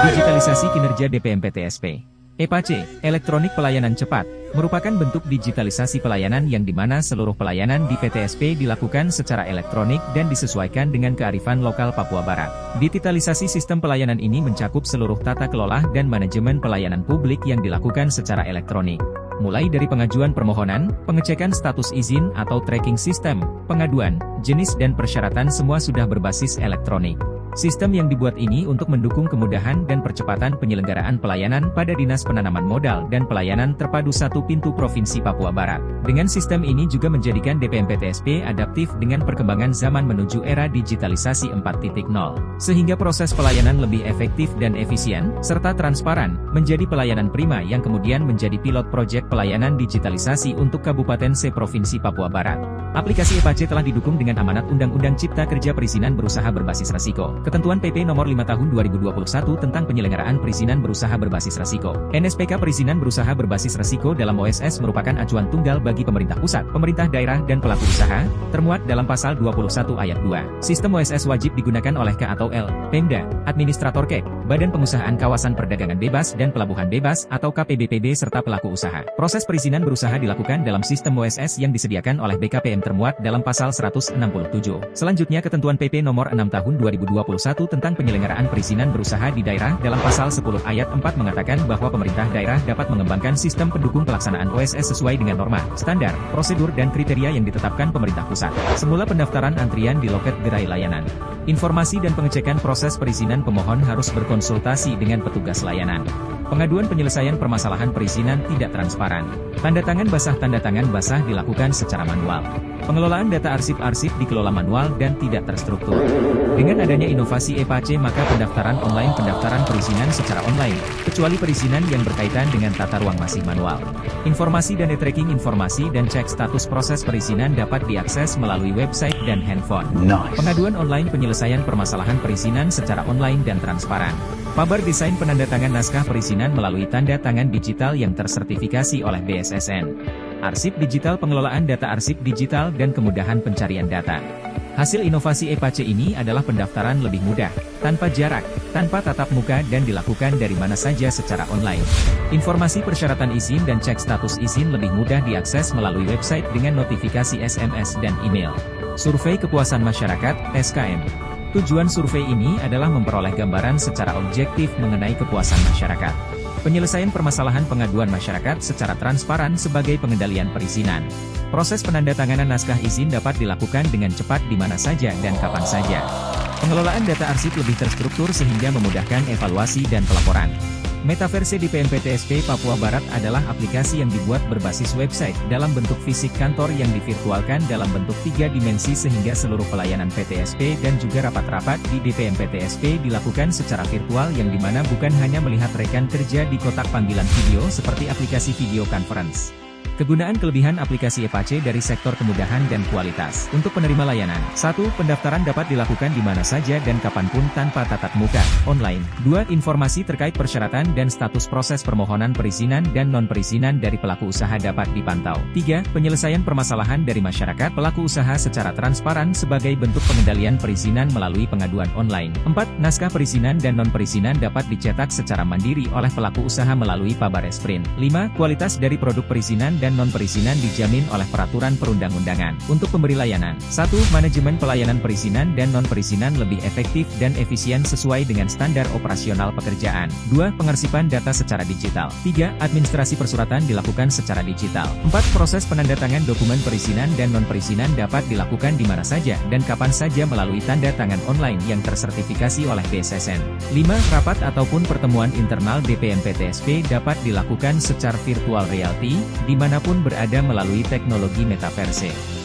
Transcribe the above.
Digitalisasi kinerja DPMPTSP. EPAC, Elektronik Pelayanan Cepat, merupakan bentuk digitalisasi pelayanan yang dimana seluruh pelayanan di PTSP dilakukan secara elektronik dan disesuaikan dengan kearifan lokal Papua Barat. Digitalisasi sistem pelayanan ini mencakup seluruh tata kelola dan manajemen pelayanan publik yang dilakukan secara elektronik. Mulai dari pengajuan permohonan, pengecekan status izin atau tracking sistem, pengaduan, jenis dan persyaratan semua sudah berbasis elektronik. Sistem yang dibuat ini untuk mendukung kemudahan dan percepatan penyelenggaraan pelayanan pada Dinas Penanaman Modal dan Pelayanan Terpadu Satu Pintu Provinsi Papua Barat. Dengan sistem ini juga menjadikan DPMPTSP adaptif dengan perkembangan zaman menuju era digitalisasi 4.0, sehingga proses pelayanan lebih efektif dan efisien, serta transparan, menjadi pelayanan prima yang kemudian menjadi pilot proyek pelayanan digitalisasi untuk Kabupaten Se Provinsi Papua Barat. Aplikasi EPAC telah didukung dengan amanat Undang-Undang Cipta Kerja Perizinan Berusaha Berbasis Resiko, Ketentuan PP Nomor 5 Tahun 2021 tentang penyelenggaraan perizinan berusaha berbasis resiko. NSPK Perizinan Berusaha Berbasis Resiko dalam OSS merupakan acuan tunggal bagi pemerintah pusat, pemerintah daerah dan pelaku usaha, termuat dalam pasal 21 ayat 2. Sistem OSS wajib digunakan oleh K atau L, Pemda, Administrator KEK, Badan Pengusahaan Kawasan Perdagangan Bebas dan Pelabuhan Bebas atau KPBPB serta pelaku usaha. Proses perizinan berusaha dilakukan dalam sistem OSS yang disediakan oleh BKPM termuat dalam pasal 167. Selanjutnya ketentuan PP Nomor 6 Tahun 2021 tentang penyelenggaraan perizinan berusaha di daerah dalam pasal 10 ayat 4 mengatakan bahwa pemerintah daerah dapat mengembangkan sistem pendukung pelaksanaan OSS sesuai dengan norma, standar, prosedur dan kriteria yang ditetapkan pemerintah pusat. Semula pendaftaran antrian di loket gerai layanan. Informasi dan pengecekan proses perizinan pemohon harus berkonsultasi dengan petugas layanan. Pengaduan penyelesaian permasalahan perizinan tidak transparan. Tanda tangan basah dilakukan secara manual. Pengelolaan data arsip-arsip dikelola manual dan tidak terstruktur. Dengan adanya inovasi EPAC maka pendaftaran perizinan secara online, kecuali perizinan yang berkaitan dengan tata ruang masih manual. Informasi dan tracking informasi dan cek status proses perizinan dapat diakses melalui website dan handphone. Pengaduan online penyelesaian permasalahan perizinan secara online dan transparan. Pabar desain penandatangan naskah perizinan melalui tanda tangan digital yang tersertifikasi oleh BSSN. Arsip digital pengelolaan data arsip digital dan kemudahan pencarian data. Hasil inovasi EPAC ini adalah pendaftaran lebih mudah, tanpa jarak, tanpa tatap muka dan dilakukan dari mana saja secara online. Informasi persyaratan izin dan cek status izin lebih mudah diakses melalui website dengan notifikasi SMS dan email. Survei kepuasan masyarakat, SKM. Tujuan survei ini adalah memperoleh gambaran secara objektif mengenai kepuasan masyarakat. Penyelesaian permasalahan pengaduan masyarakat secara transparan sebagai pengendalian perizinan. Proses penandatanganan naskah izin dapat dilakukan dengan cepat di mana saja dan kapan saja. Pengelolaan data arsip lebih terstruktur sehingga memudahkan evaluasi dan pelaporan. Metaverse di PMPTSP Papua Barat adalah aplikasi yang dibuat berbasis website dalam bentuk fisik kantor yang divirtualkan dalam bentuk 3 dimensi sehingga seluruh pelayanan PTSP dan juga rapat-rapat di DPMPTSP dilakukan secara virtual yang dimana bukan hanya melihat rekan kerja di kotak panggilan video seperti aplikasi video conference. Kegunaan kelebihan aplikasi EPAC dari sektor kemudahan dan kualitas. Untuk penerima layanan, 1. Pendaftaran dapat dilakukan di mana saja dan kapanpun tanpa tatap muka, online. 2. Informasi terkait persyaratan dan status proses permohonan perizinan dan non-perizinan dari pelaku usaha dapat dipantau. 3. Penyelesaian permasalahan dari masyarakat pelaku usaha secara transparan sebagai bentuk pengendalian perizinan melalui pengaduan online. 4. Naskah perizinan dan non-perizinan dapat dicetak secara mandiri oleh pelaku usaha melalui Pabar Sprint. 5. Kualitas dari produk perizinan dan non-perizinan dijamin oleh peraturan perundang-undangan. Untuk pemberi layanan, 1. Manajemen pelayanan perizinan dan non-perizinan lebih efektif dan efisien sesuai dengan standar operasional pekerjaan. 2. Pengarsipan data secara digital. 3. Administrasi persuratan dilakukan secara digital. 4. Proses penandatangan dokumen perizinan dan non-perizinan dapat dilakukan di mana saja dan kapan saja melalui tanda tangan online yang tersertifikasi oleh BSSN. 5. Rapat ataupun pertemuan internal DPMPTSP dapat dilakukan secara virtual reality, dimanapun berada melalui teknologi metaverse.